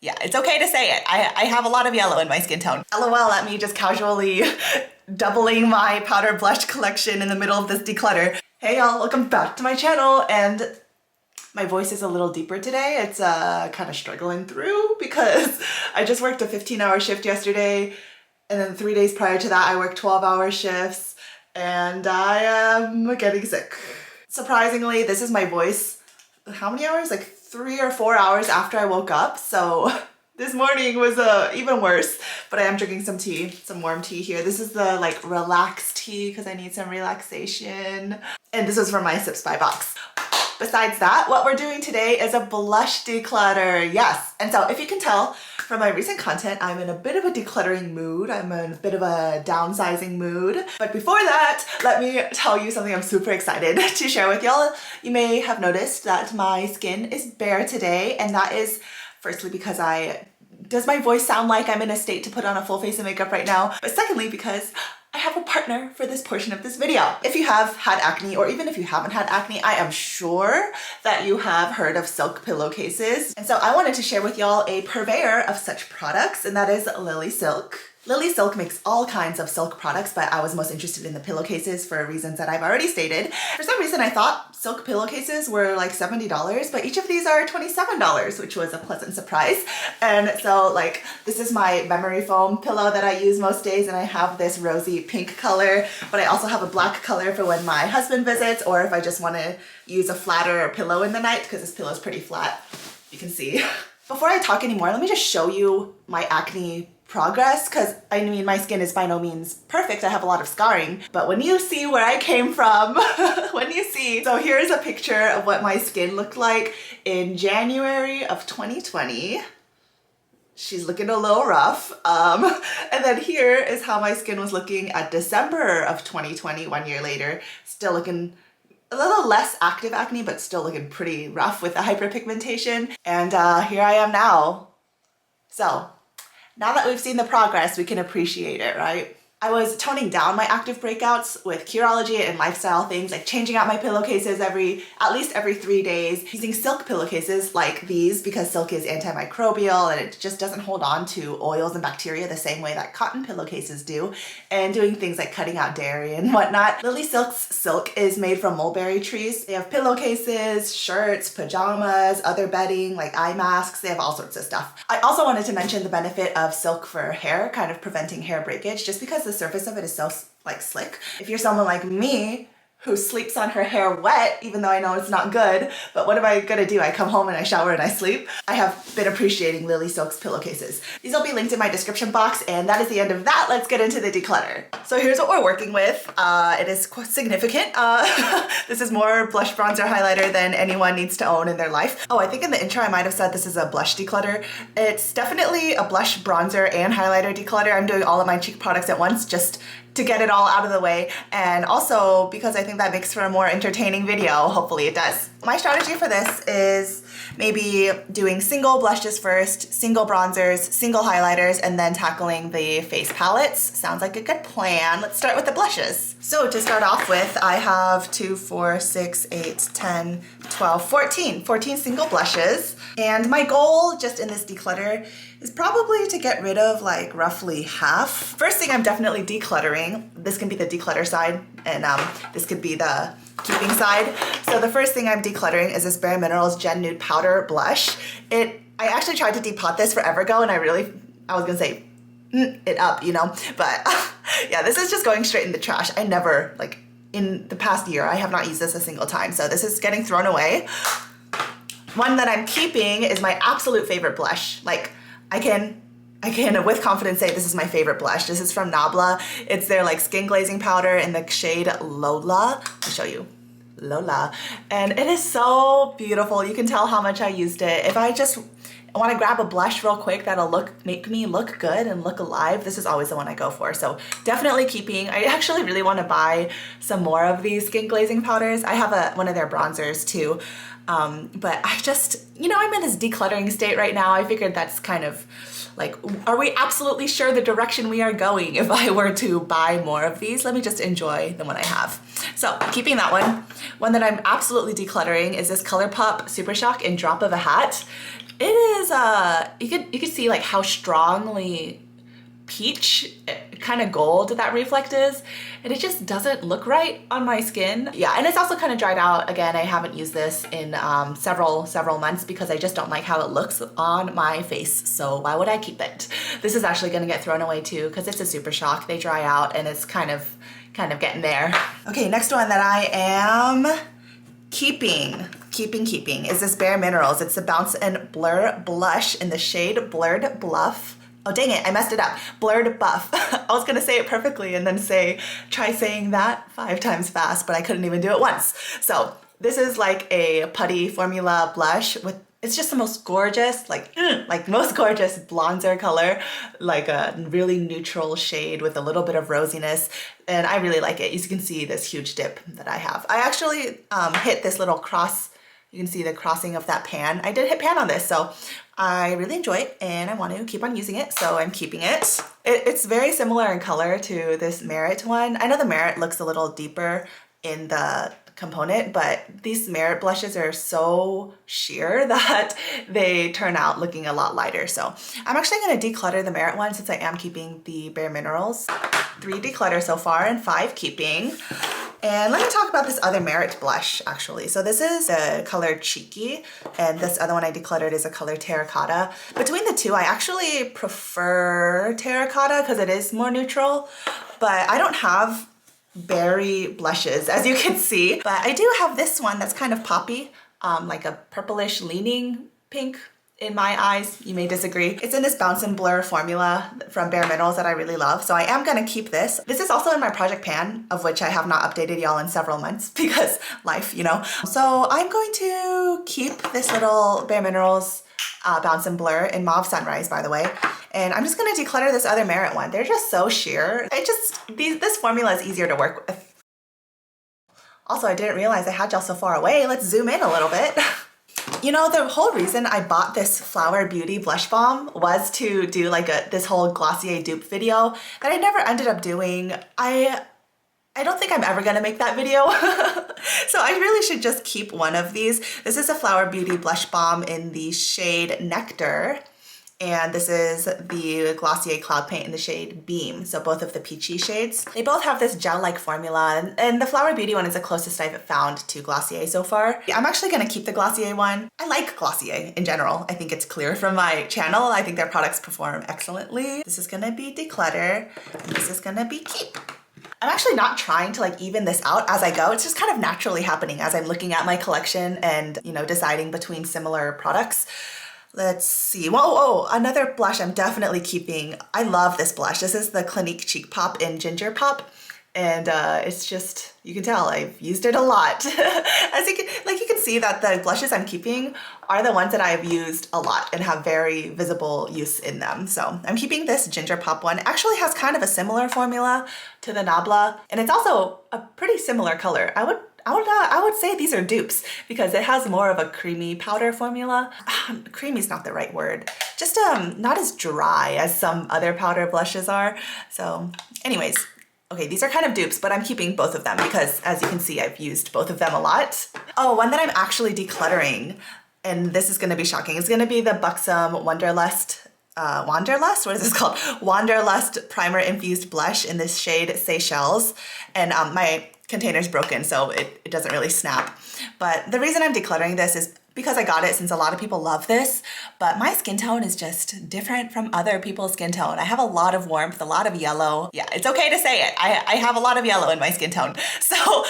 Yeah, it's okay to say it. I have a lot of yellow in my skin tone. LOL at me just casually doubling my powder blush collection in the middle of this declutter. Hey y'all, welcome back to my channel, and my voice is a little deeper today. It's kind of struggling through because I just worked a 15-hour shift yesterday, and then 3 days prior to that I worked 12-hour shifts, and I am getting sick. Surprisingly, this is my voice, how many hours? Like 3 or 4 hours after I woke up, so this morning was even worse, but I am drinking some tea, some warm tea here. This is the like relaxed tea because I need some relaxation, and this was from my Sips by box. Besides that, what we're doing today is a blush declutter, yes. And so if you can tell from my recent content, I'm in a bit of a decluttering mood. I'm in a bit of a downsizing mood. But before that, let me tell you something I'm super excited to share with y'all. You may have noticed that my skin is bare today, and that is firstly because does my voice sound like I'm in a state to put on a full face of makeup right now? But secondly, because I have a partner for this portion of this video. If you have had acne, or even if you haven't had acne, I am sure that you have heard of Silk pillowcases. And so I wanted to share with y'all a purveyor of such products, and that is LilySilk. LilySilk makes all kinds of silk products, but I was most interested in the pillowcases for reasons that I've already stated. For some reason, I thought silk pillowcases were like $70, but each of these are $27, which was a pleasant surprise. And so like, this is my memory foam pillow that I use most days, and I have this rosy pink color, but I also have a black color for when my husband visits, or if I just want to use a flatter pillow in the night, because this pillow is pretty flat, you can see. Before I talk anymore, let me just show you my acne progress, because I mean, my skin is by no means perfect. I have a lot of scarring, but when you see where I came from, so here's a picture of what my skin looked like in January of 2020. She's looking a little rough. And then here is how my skin was looking at December of 2020, 1 year later, still looking a little less active acne, but still looking pretty rough with the hyperpigmentation. And here I am now. So now that we've seen the progress, we can appreciate it, right? I was toning down my active breakouts with Curology and lifestyle things, like changing out my pillowcases at least every 3 days, using silk pillowcases like these because silk is antimicrobial and it just doesn't hold on to oils and bacteria the same way that cotton pillowcases do, and doing things like cutting out dairy and whatnot. LilySilk's silk is made from mulberry trees. They have pillowcases, shirts, pajamas, other bedding, like eye masks. They have all sorts of stuff. I also wanted to mention the benefit of silk for hair, kind of preventing hair breakage, just because the surface of it is so like slick. If you're someone like me who sleeps on her hair wet, even though I know it's not good, but what am I gonna do? I come home and I shower and I sleep. I have been appreciating LilySilk's pillowcases. These will be linked in my description box, and that is the end of that. Let's get into the declutter. So here's what we're working with. It is quite significant. This is more blush, bronzer, highlighter than anyone needs to own in their life. Oh, I think in the intro I might have said this is a blush declutter. It's definitely a blush, bronzer, and highlighter declutter. I'm doing all of my cheek products at once just to get it all out of the way, and also because I think that makes for a more entertaining video. Hopefully it does. My strategy for this is maybe doing single blushes first, single bronzers, single highlighters, and then tackling the face palettes. Sounds like a good plan. Let's start with the blushes. So to start off with, I have 2, 4, 6, 8, 10, 12, 14 single blushes. And my goal just in this declutter is probably to get rid of like roughly half. First thing I'm definitely decluttering. This can be the declutter side, and this could be the keeping side. So the first thing I'm decluttering is this Bare Minerals Gen Nude Powder Blush. I actually tried to depot this forever ago, and I was gonna say it up, you know, but yeah, this is just going straight in the trash. I never, like in the past year, I have not used this a single time, so this is getting thrown away. One that I'm keeping is my absolute favorite blush. Like I can with confidence say this is my favorite blush. This is from Nabla. It's their like skin glazing powder in the shade Lola. I'll show you. Lola. And it is so beautiful. You can tell how much I used it. If I just want to grab a blush real quick that'll make me look good and look alive, this is always the one I go for. So definitely keeping. I actually really want to buy some more of these skin glazing powders. I have one of their bronzers too. But I just, you know, I'm in this decluttering state right now. I figured that's kind of like, are we absolutely sure the direction we are going if I were to buy more of these? Let me just enjoy the one I have. So keeping that one. One that I'm absolutely decluttering is this ColourPop Super Shock in Drop of a Hat. It is, you could see like how strongly peach kind of gold that reflect is, and it just doesn't look right on my skin. Yeah, and it's also kind of dried out. Again, I haven't used this in several months because I just don't like how it looks on my face, so why would I keep it? This is actually gonna get thrown away too because it's a super shock. They dry out and it's kind of getting there. Okay, next one that I am keeping is this Bare Minerals. It's the Bounce and Blur Blush in the shade Blurred Bluff. Oh dang it, I messed it up. Blurred Buff. I was gonna say it perfectly and then try saying that 5 times fast, but I couldn't even do it once. So this is like a putty formula blush with, it's just the most gorgeous, like most gorgeous bronzer color, like a really neutral shade with a little bit of rosiness. And I really like it. You can see this huge dip that I have. I actually hit this little cross. You can see the crossing of that pan. I did hit pan on this, so I really enjoy it and I want to keep on using it, so I'm keeping it. It's very similar in color to this Merit one. I know the Merit looks a little deeper in the component, but these Merit blushes are so sheer that they turn out looking a lot lighter. So I'm actually going to declutter the Merit one since I am keeping the Bare Minerals. 3 declutter so far and 5 keeping. And let me talk about this other Merit blush actually. So this is the color Cheeky, and this other one I decluttered is a color Terracotta. Between the two, I actually prefer Terracotta because it is more neutral, but I don't have berry blushes as you can see. But I do have this one that's kind of poppy, like a purplish leaning pink. In my eyes, you may disagree. It's in this Bounce and Blur formula from Bare Minerals that I really love, so I am gonna keep this. This is also in my project pan, of which I have not updated y'all in several months because life, you know. So I'm going to keep this little Bare Minerals Bounce and Blur in Mauve Sunrise, by the way. And I'm just gonna declutter this other Merit one. They're just so sheer. This formula is easier to work with. Also, I didn't realize I had y'all so far away. Let's zoom in a little bit. You know, the whole reason I bought this Flower Beauty blush balm was to do like this whole Glossier dupe video that I never ended up doing. I don't think I'm ever gonna make that video. So I really should just keep one of these. This is a Flower Beauty blush balm in the shade Nectar. And this is the Glossier Cloud Paint in the shade Beam. So both of the peachy shades. They both have this gel-like formula, and the Flower Beauty one is the closest I've found to Glossier so far. I'm actually gonna keep the Glossier one. I like Glossier in general. I think it's clear from my channel. I think their products perform excellently. This is gonna be declutter, and this is gonna be keep. I'm actually not trying to like even this out as I go. It's just kind of naturally happening as I'm looking at my collection and, you know, deciding between similar products. Let's see. Whoa, another blush I'm definitely keeping. I love this blush. This is the Clinique Cheek Pop in Ginger Pop. And it's just, you can tell I've used it a lot. As you can see that the blushes I'm keeping are the ones that I've used a lot and have very visible use in them. So I'm keeping this Ginger Pop one. It actually has kind of a similar formula to the Nabla, and it's also a pretty similar color. I would say these are dupes because it has more of a creamy powder formula. Creamy is not the right word. Just not as dry as some other powder blushes are. So anyways, okay, these are kind of dupes, but I'm keeping both of them because as you can see, I've used both of them a lot. Oh, one that I'm actually decluttering, and this is gonna be shocking, is gonna be the Buxom Wanderlust, what is this called? Wanderlust Primer Infused Blush in this shade Seychelles. And my container's broken, so it doesn't really snap. But the reason I'm decluttering this is because I got it since a lot of people love this, but my skin tone is just different from other people's skin tone. I have a lot of warmth, a lot of yellow. Yeah, it's okay to say it. I have a lot of yellow in my skin tone. So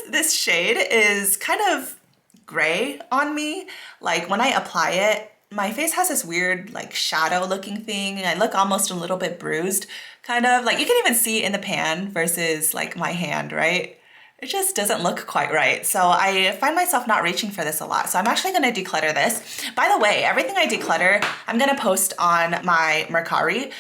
this shade is kind of gray on me. Like when I apply it, my face has this weird like shadow looking thing. I look almost a little bit bruised, kind of. Like you can even see in the pan versus like my hand, right? It just doesn't look quite right. So I find myself not reaching for this a lot. So I'm actually gonna declutter this. By the way, everything I declutter, I'm gonna post on my Mercari,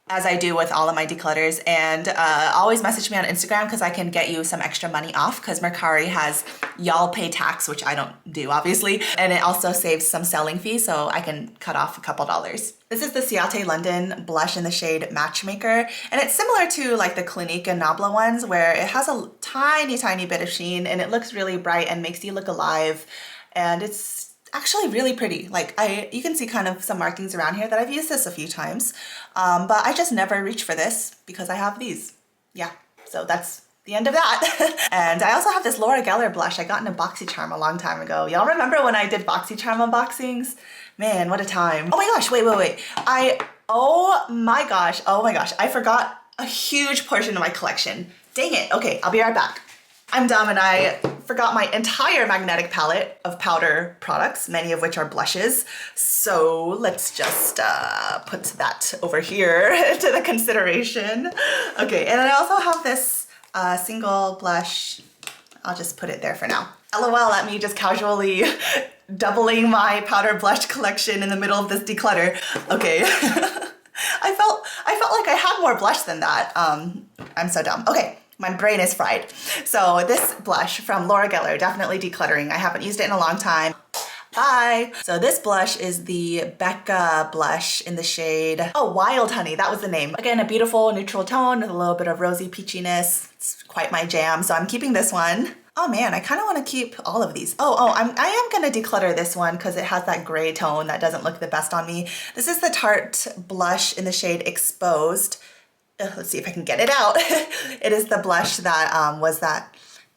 as I do with all of my declutters, and always message me on Instagram because I can get you some extra money off because Mercari has y'all pay tax, which I don't do obviously, and it also saves some selling fees, so I can cut off a couple dollars. This is the Ciate London blush in the shade Matchmaker, and it's similar to like the Clinique and Nabla ones where it has a tiny bit of sheen and it looks really bright and makes you look alive, and actually really pretty. Like you can see kind of some markings around here that I've used this a few times, but I just never reach for this because I have these. Yeah, so that's the end of that. And I also have this Laura Geller blush I got in a BoxyCharm a long time ago. Y'all remember when I did BoxyCharm unboxings? Man, what a time. Oh my gosh, wait. Oh my gosh, I forgot a huge portion of my collection. Dang it. Okay, I'll be right back. I'm dumb and I forgot my entire magnetic palette of powder products, many of which are blushes. So let's just put that over here to the consideration. Okay, and I also have this single blush. I'll just put it there for now. LOL at me just casually doubling my powder blush collection in the middle of this declutter. Okay. I felt like I had more blush than that. I'm so dumb. Okay, my brain is fried. So this blush from Laura Geller, definitely decluttering. I haven't used it in a long time. Bye. So this blush is the Becca blush in the shade, oh, Wild Honey, that was the name. Again, a beautiful neutral tone with a little bit of rosy peachiness. It's quite my jam, so I'm keeping this one. Oh man, I kind of want to keep all of these. I am going to declutter this one because it has that gray tone that doesn't look the best on me. This is the Tarte blush in the shade Exposed. Let's see if I can get it out. It is the blush that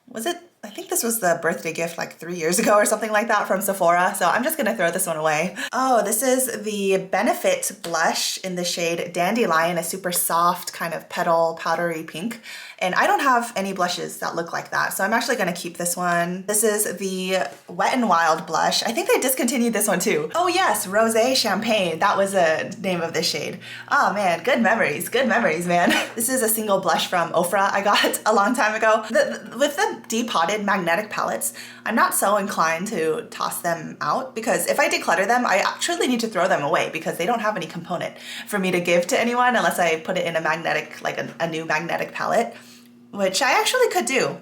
was it? I think this was the birthday gift like 3 years ago or something like that from Sephora. So I'm just gonna throw this one away. Oh, this is the Benefit blush in the shade Dandelion, a super soft kind of petal powdery pink. And I don't have any blushes that look like that. So I'm actually gonna keep this one. This is the Wet n Wild blush. I think they discontinued this one too. Oh yes, Rosé Champagne. That was the name of this shade. Oh man, good memories, man. This is a single blush from Ofra I got a long time ago. With the depotted magnetic palettes, I'm not so inclined to toss them out because if I declutter them, I actually need to throw them away because they don't have any component for me to give to anyone unless I put it in a magnetic, like a new magnetic palette, which I actually could do.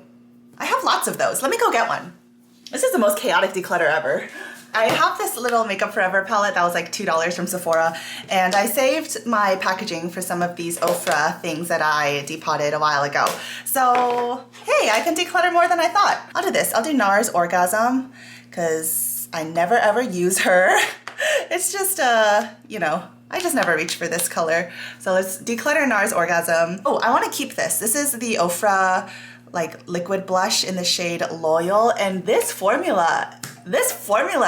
I have lots of those. Let me go get one. This is the most chaotic declutter ever. I have this little Makeup Forever palette that was like $2 from Sephora, and I saved my packaging for some of these Ofra things that I depotted a while ago. So, hey, I can declutter more than I thought. I'll do this. I'll do NARS Orgasm, because I never ever use her. It's just, you know, I just never reach for this color. So let's declutter NARS Orgasm. Oh, I want to keep this. This is the Ofra like liquid blush in the shade Loyal, and this formula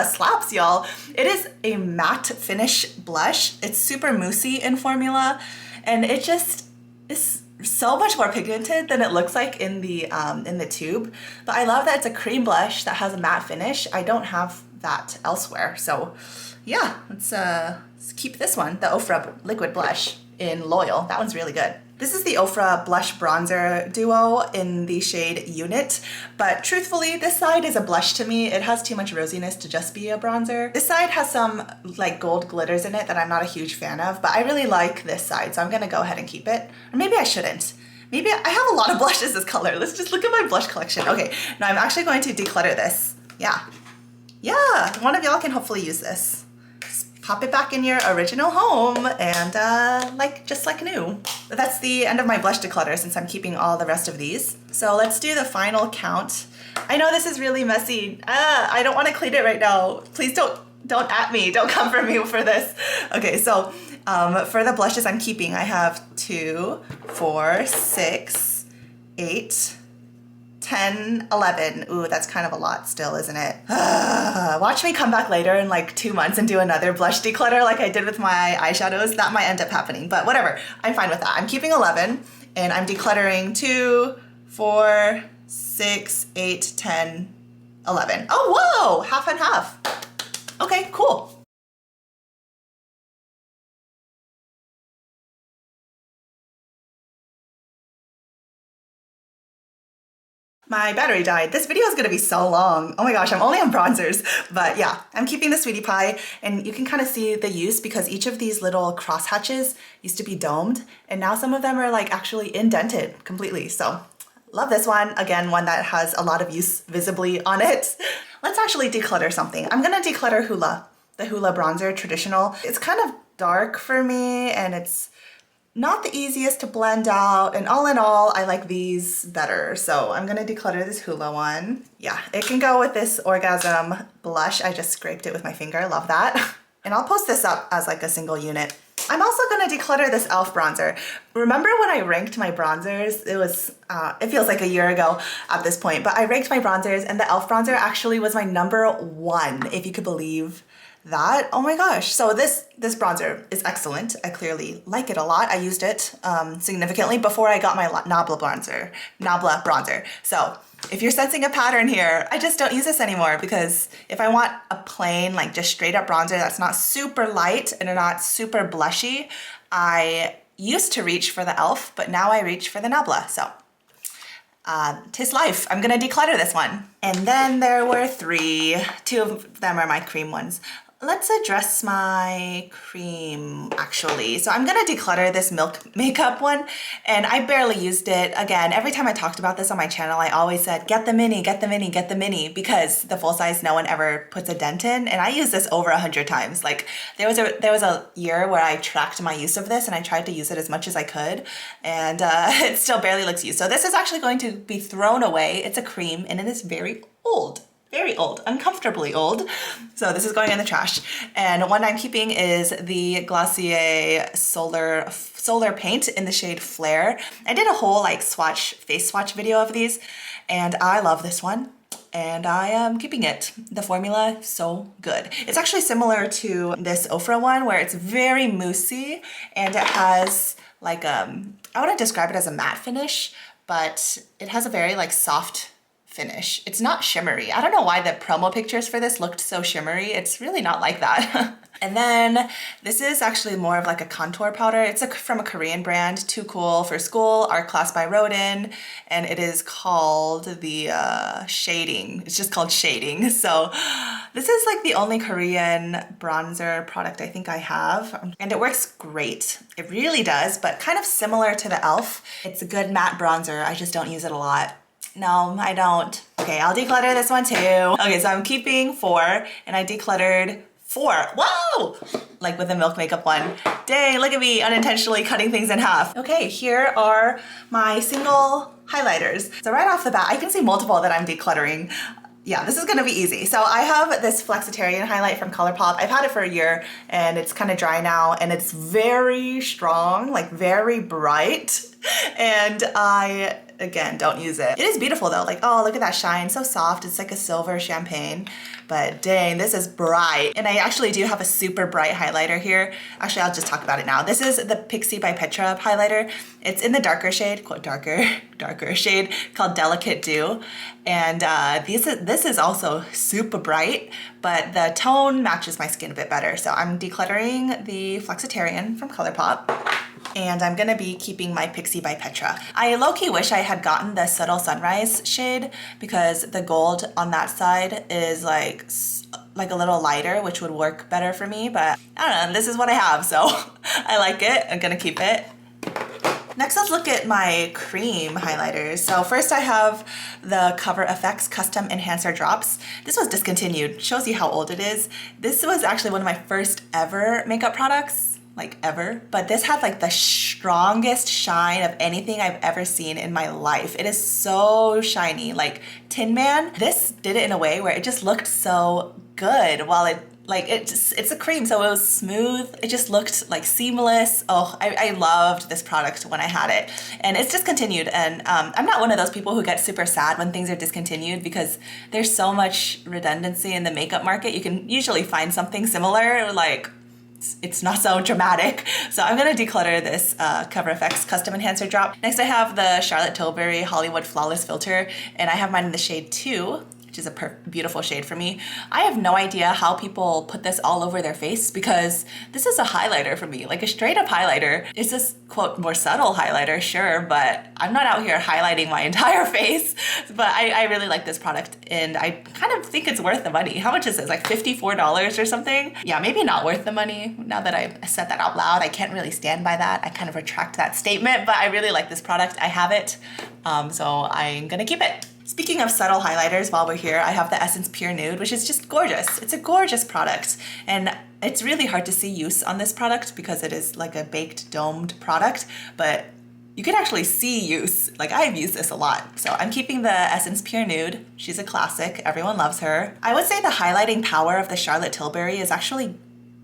slaps, y'all. It is a matte finish blush. It's super moussey in formula, and it just is so much more pigmented than it looks like in the tube. But I love that it's a cream blush that has a matte finish. I don't have that elsewhere. So yeah, let's keep this one, the Ofra liquid blush in Loyal. That one's really good. This is the Ofra Blush Bronzer Duo in the shade Unit, but truthfully, this side is a blush to me. It has too much rosiness to just be a bronzer. This side has some like gold glitters in it that I'm not a huge fan of, but I really like this side, so I'm gonna go ahead and keep it. Or maybe I shouldn't. Maybe I have a lot of blushes this color. Let's just look at my blush collection. Okay, now I'm actually going to declutter this. Yeah, one of y'all can hopefully use this. Pop it back in your original home and just like new. That's the end of my blush declutter since I'm keeping all the rest of these. So let's do the final count. I know this is really messy. I don't want to clean it right now. Please don't at me. Don't come for me for this. Okay, so for the blushes I'm keeping, I have 2, 4, 6, 8, 10, 11. Ooh, that's kind of a lot still, isn't it? Watch me come back later in like 2 months and do another blush declutter like I did with my eyeshadows. That might end up happening, but whatever. I'm fine with that. I'm keeping 11 and I'm decluttering 2, 4, 6, 8, 10, 11. Oh, whoa, half and half. Okay, cool. My battery died. This video is gonna be so long. Oh my gosh, I'm only on bronzers. But yeah, I'm keeping the Sweetie Pie, and you can kind of see the use because each of these little cross hatches used to be domed, and now some of them are like actually indented completely. So love this one. Again, one that has a lot of use visibly on it. Let's actually declutter something. I'm gonna declutter Hoola, the Hoola bronzer traditional. It's kind of dark for me, and it's not the easiest to blend out, and all in all, I like these better. So I'm gonna declutter this Hoola one. Yeah, it can go with this Orgasm blush. I just scraped it with my finger, love that. And I'll post this up as like a single unit. I'm also gonna declutter this e.l.f. bronzer. Remember when I ranked my bronzers? It was, it feels like a year ago at this point, but I ranked my bronzers and the e.l.f. bronzer actually was my #1, if you could believe that. Oh my gosh. So this bronzer is excellent. I clearly like it a lot. I used it significantly before I got my Nabla bronzer. So if you're sensing a pattern here, I just don't use this anymore, because if I want a plain, like just straight up bronzer that's not super light and not super blushy, I used to reach for the e.l.f., but now I reach for the Nabla. So tis life. I'm gonna declutter this one. And then there were 3. 2 of them are my cream ones. Let's address my cream actually. So I'm gonna declutter this Milk Makeup one, and I barely used it. Again, every time I talked about this on my channel, I always said, get the mini, get the mini, get the mini, because the full size no one ever puts a dent in, and I use this over 100 times. Like there was a year where I tracked my use of this and I tried to use it as much as I could, and it still barely looks used. So this is actually going to be thrown away. It's a cream and it is very old. Very old, uncomfortably old. So this is going in the trash. And one I'm keeping is the Glossier Solar Paint in the shade Flare. I did a whole like face swatch video of these, and I love this one. And I am keeping it. The formula, so good. It's actually similar to this Ofra one, where it's very moussey and it has like, I wouldn't describe it as a matte finish, but it has a very like soft finish. It's not shimmery. I don't know why the promo pictures for this looked so shimmery. It's really not like that. And then this is actually more of like a contour powder. It's from a Korean brand, Too Cool for School, Art Class by Rakuten, and it is called the Shading. It's just called Shading. So this is like the only Korean bronzer product I think I have, and it works great. It really does, but kind of similar to the e.l.f. It's a good matte bronzer. I just don't use it a lot. No, I don't. Okay, I'll declutter this one too. Okay, so I'm keeping 4, and I decluttered 4. Whoa! Like with the Milk Makeup one. Dang, look at me unintentionally cutting things in half. Okay, here are my single highlighters. So right off the bat, I can see multiple that I'm decluttering. Yeah, this is gonna be easy. So I have this Flexitarian highlight from ColourPop. I've had it for a year and it's kind of dry now, and it's very strong, like very bright. And I, again, don't use it. It is beautiful though, like, oh, look at that shine, so soft. It's like a silver champagne, but dang, this is bright. And I actually do have a super bright highlighter here. Actually, I'll just talk about it now. This is the Pixi by Petra highlighter. It's in the darker shade, quote, darker shade called Delicate Dew. And this is also super bright, but the tone matches my skin a bit better. So I'm decluttering the Flexitarian from ColourPop, and I'm gonna be keeping my Pixi by Petra. I low-key wish I had gotten the Subtle Sunrise shade, because the gold on that side is like a little lighter, which would work better for me, but I don't know, this is what I have, so I like it. I'm gonna keep it. Next, let's look at my cream highlighters. So first I have the Cover FX Custom Enhancer Drops. This was discontinued, shows you how old it is. This was actually one of my first ever makeup products, like ever, but this had like the strongest shine of anything I've ever seen in my life. It is so shiny, like Tin Man. This did it in a way where it just looked so good, while it's a cream, so it was smooth. It just looked like seamless. Oh, I loved this product when I had it, and it's discontinued. And I'm not one of those people who get super sad when things are discontinued, because there's so much redundancy in the makeup market. You can usually find something similar, like it's not so dramatic. So I'm gonna declutter this Cover FX Custom Enhancer Drop. Next I have the Charlotte Tilbury Hollywood Flawless Filter, and I have mine in the shade 2, which is a beautiful shade for me. I have no idea how people put this all over their face, because this is a highlighter for me, like a straight up highlighter. It's this, quote, more subtle highlighter, sure, but I'm not out here highlighting my entire face. But I really like this product, and I kind of think it's worth the money. How much is this, like $54 or something? Yeah, maybe not worth the money. Now that I've said that out loud, I can't really stand by that. I kind of retract that statement, but I really like this product. I have it, so I'm gonna keep it. Speaking of subtle highlighters, while we're here, I have the Essence Pure Nude, which is just gorgeous. It's a gorgeous product. And It's really hard to see use on this product because it is like a baked domed product, but you can actually see use. Like I've used this a lot. So I'm keeping the Essence Pure Nude. She's a classic, everyone loves her. I would say the highlighting power of the Charlotte Tilbury is actually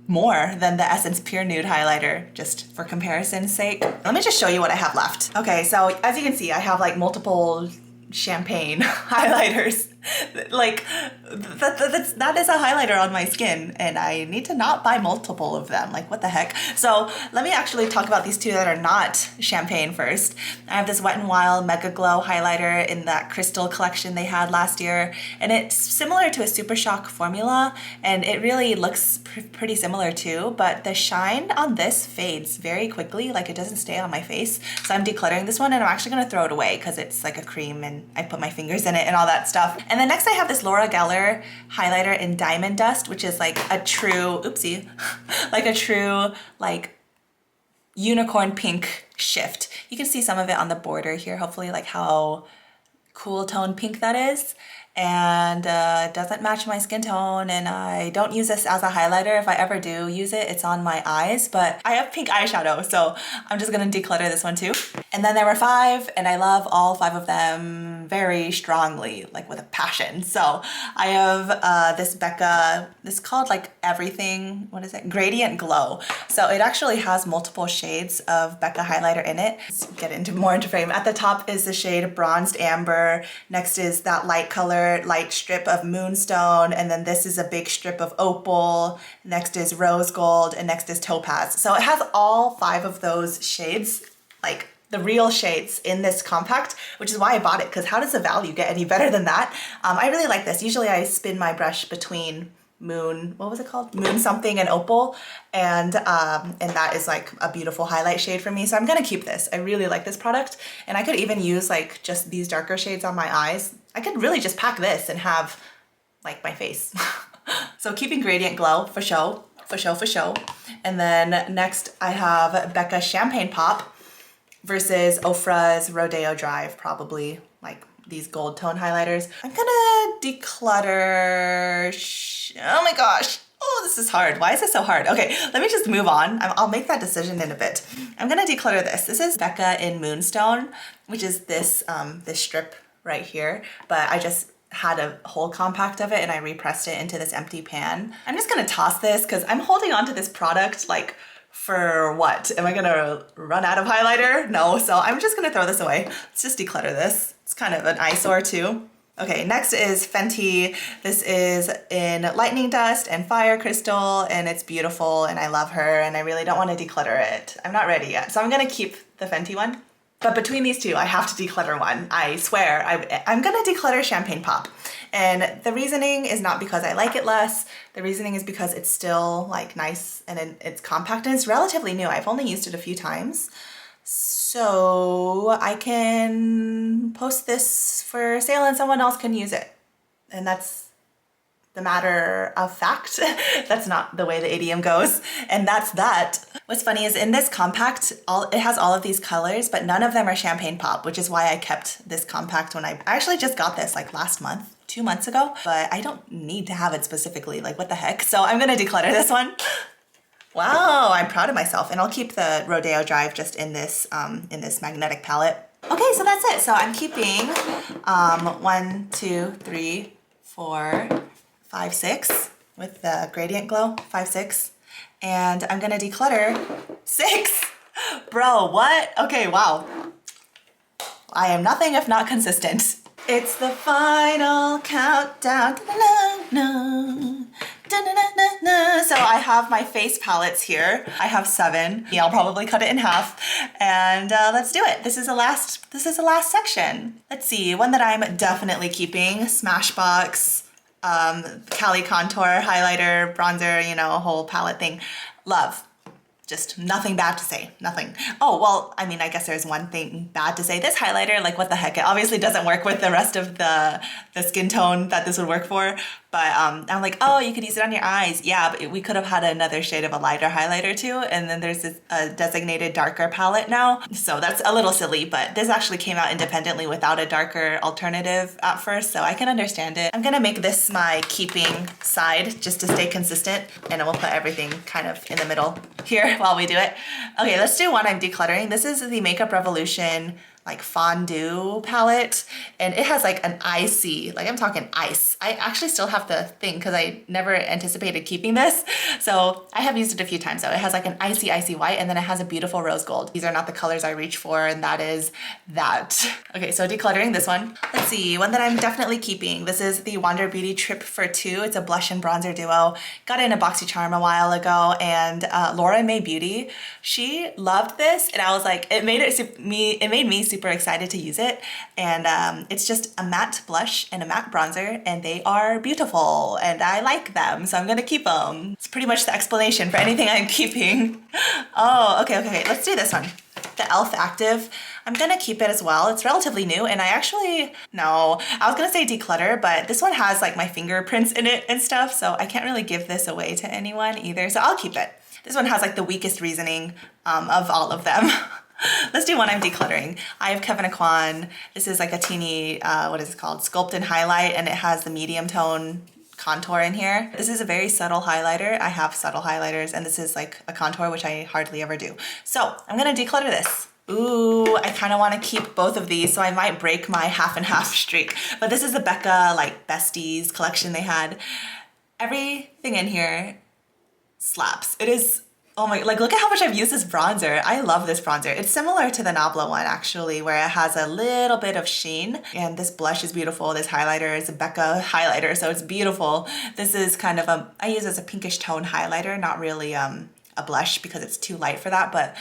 more than the Essence Pure Nude highlighter, just for comparison's sake. Let me just show you what I have left. Okay, so as you can see, I have like multiple champagne highlighters. Like that is a highlighter on my skin, and I need to not buy multiple of them. Like what the heck? So let me actually talk about these two that are not champagne first. I have this Wet n Wild Mega Glow highlighter in that crystal collection they had last year, and it's similar to a Super Shock formula, and it really looks pretty similar too, but the shine on this fades very quickly. Like it doesn't stay on my face. So I'm decluttering this one, and I'm actually gonna throw it away because it's like a cream and I put my fingers in it and all that stuff. And then next I have this Laura Geller highlighter in Diamond Dust, which is like a true, oopsie, like a true like unicorn pink shift. You can see some of it on the border here, hopefully, like how cool tone pink that is. And it doesn't match my skin tone, and I don't use this as a highlighter. If I ever do use it, it's on my eyes, but I have pink eyeshadow, so I'm just gonna declutter this one too. And then there were 5, and I love all 5 of them very strongly, like with a passion. So I have this Becca, this is called like Everything, what is it? Gradient Glow. So it actually has multiple shades of Becca highlighter in it. Let's get into more into frame. At the top is the shade Bronzed Amber. Next is that light color light strip of Moonstone, and then this is a big strip of Opal. Next is Rose Gold, and next is Topaz. So it has all 5 of those shades, like the real shades in this compact, which is why I bought it, because how does the value get any better than that? I really like this. Usually I spin my brush between Moon, what was it called? Moon something and Opal, and that is like a beautiful highlight shade for me. So I'm gonna keep this. I really like this product, and I could even use like just these darker shades on my eyes. I could really just pack this and have like my face. So keeping Gradient Glow for show, for show, for show. And then next I have Becca Champagne Pop versus Ofra's Rodeo Drive, probably like these gold tone highlighters. I'm gonna declutter, oh my gosh. Oh, this is hard. Why is this so hard? Okay, let me just move on. I'll make that decision in a bit. I'm gonna declutter this. This is Becca in Moonstone, which is this, this strip right here, but I just had a whole compact of it and I repressed it into this empty pan. I'm just gonna toss this because I'm holding on to this product like for what? Am I gonna run out of highlighter? No, so I'm just gonna throw this away. Let's just declutter this. It's kind of an eyesore too. Okay, next is Fenty. This is in Lightning Dust and Fire Crystal, and it's beautiful and I love her, and I really don't want to declutter it. I'm not ready yet, so I'm gonna keep the Fenty one. But between these two, I have to declutter one. I swear, I'm gonna declutter Champagne Pop. And the reasoning is not because I like it less. The reasoning is because it's still like nice and it's compact and it's relatively new. I've only used it a few times. So I can post this for sale and someone else can use it. And that's the matter of fact. That's not the way the idiom goes. And that's that. What's funny is in this compact, it has all of these colors, but none of them are Champagne Pop, which is why I kept this compact when I actually just got this like last month, 2 months ago, but I don't need to have it specifically, like what the heck? So I'm gonna declutter this one. Wow, I'm proud of myself. And I'll keep the Rodeo Drive just in this magnetic palette. Okay, so that's it. So I'm keeping 1, 2, 3, 4, 5, 6 with the Gradient Glow, 5, 6. And I'm gonna declutter 6. Bro, what? Okay, wow. I am nothing if not consistent. It's the final countdown. So I have my face palettes here. I have 7. Yeah, I'll probably cut it in half, and let's do it. This is the last section. Let's see, one that I'm definitely keeping: Smashbox, Cali Contour highlighter, bronzer, you know, a whole palette thing. Love. Just nothing bad to say, nothing. Oh, well, I mean, I guess there's one thing bad to say. This highlighter, like what the heck? It obviously doesn't work with the rest of the skin tone that this would work for, But I'm like, oh, you could use it on your eyes. Yeah, but we could have had another shade of a lighter highlighter too. And then there's this designated darker palette now. So that's a little silly, but this actually came out independently without a darker alternative at first. So I can understand it. I'm gonna make this my keeping side just to stay consistent. And then we'll put everything kind of in the middle here while we do it. Okay, let's do one I'm decluttering. This is the Makeup Revolution like fondue palette, and it has like an icy, like I'm talking ice. I actually still have the thing because I never anticipated keeping this. So I have used it a few times. So it has like an icy white, and then it has a beautiful rose gold. These are not the colors I reach for, and that is that. Okay, so decluttering this one. Let's see, one that I'm definitely keeping. This is the Wander Beauty Trip for Two. It's a blush and bronzer duo. Got it in a BoxyCharm a while ago, and Laura May Beauty, she loved this, and I was like, it made me super excited to use it. And it's just a matte blush and a matte bronzer, and they are beautiful and I like them, so I'm gonna keep them. It's pretty much the explanation for anything I'm keeping. Oh, okay, let's do this one. The e.l.f. Active. I'm gonna keep it as well. It's relatively new, and I was gonna say declutter, but this one has like my fingerprints in it and stuff, so I can't really give this away to anyone either, so I'll keep it. This one has like the weakest reasoning of all of them. Let's do one I'm decluttering. I have Kevyn Aucoin. This is like a teeny, what is it called? Sculpt and Highlight, and it has the medium tone contour in here. This is a very subtle highlighter. I have subtle highlighters, and this is like a contour, which I hardly ever do. So I'm gonna declutter this. Ooh, I kind of want to keep both of these, so I might break my half and half streak. But this is the Becca like Besties collection they had. Everything in here slaps. It is, oh my, like look at how much I've used this bronzer. I love this bronzer. It's similar to the Nabla one actually, where it has a little bit of sheen, and this blush is beautiful. This highlighter is a Becca highlighter, so it's beautiful. This is kind of I use it as a pinkish tone highlighter, not really a blush because it's too light for that, but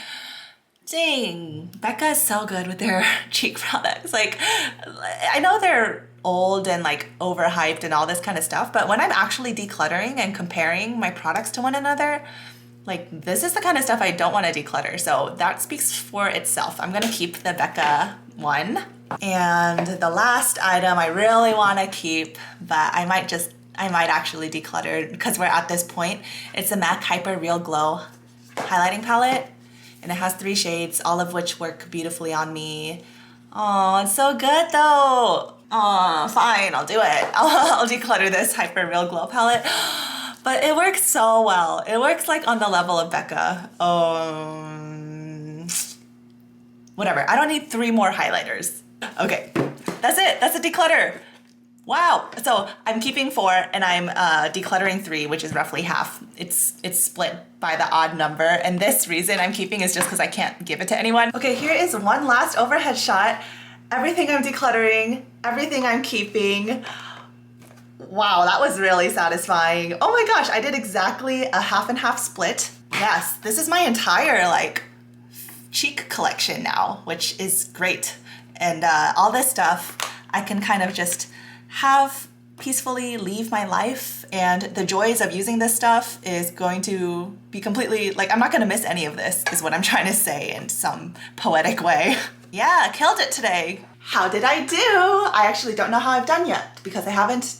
dang, Becca is so good with their cheek products. Like, I know they're old and like overhyped and all this kind of stuff, but when I'm actually decluttering and comparing my products to one another, like this is the kind of stuff I don't want to declutter. So that speaks for itself. I'm gonna keep the Becca one. And the last item I really want to keep, but I might actually declutter because we're at this point. It's the MAC Hyper Real Glow highlighting palette. And it has 3 shades, all of which work beautifully on me. Oh, it's so good though. Oh, fine, I'll do it. I'll declutter this Hyper Real Glow palette. But it works so well. It works like on the level of Becca. Whatever, I don't need 3 more highlighters. Okay, that's it, that's a declutter. Wow, so I'm keeping 4 and I'm decluttering 3, which is roughly half. It's split by the odd number, and this reason I'm keeping is just because I can't give it to anyone. Okay, here is one last overhead shot. Everything I'm decluttering, everything I'm keeping. Wow, that was really satisfying. Oh my gosh, I did exactly a half and half split. Yes, this is my entire like cheek collection now, which is great. And all this stuff I can kind of just have peacefully leave my life, and the joys of using this stuff is going to be completely, like I'm not gonna miss any of this is what I'm trying to say in some poetic way. Yeah, killed it today. How did I do? I actually don't know how I've done yet because I haven't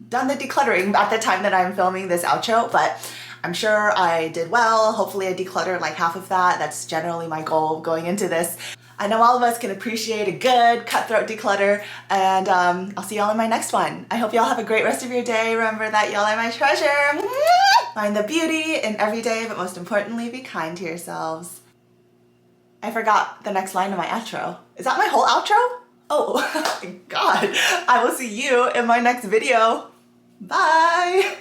done the decluttering at the time that I'm filming this outro, but I'm sure I did well. Hopefully I decluttered like half of that. That's generally my goal going into this. I know all of us can appreciate a good cutthroat declutter, and I'll see y'all in my next one. I hope y'all have a great rest of your day. Remember that y'all are my treasure. Find the beauty in every day, but most importantly, be kind to yourselves. I forgot the next line of my outro. Is that my whole outro? Oh, my God. I will see you in my next video. Bye.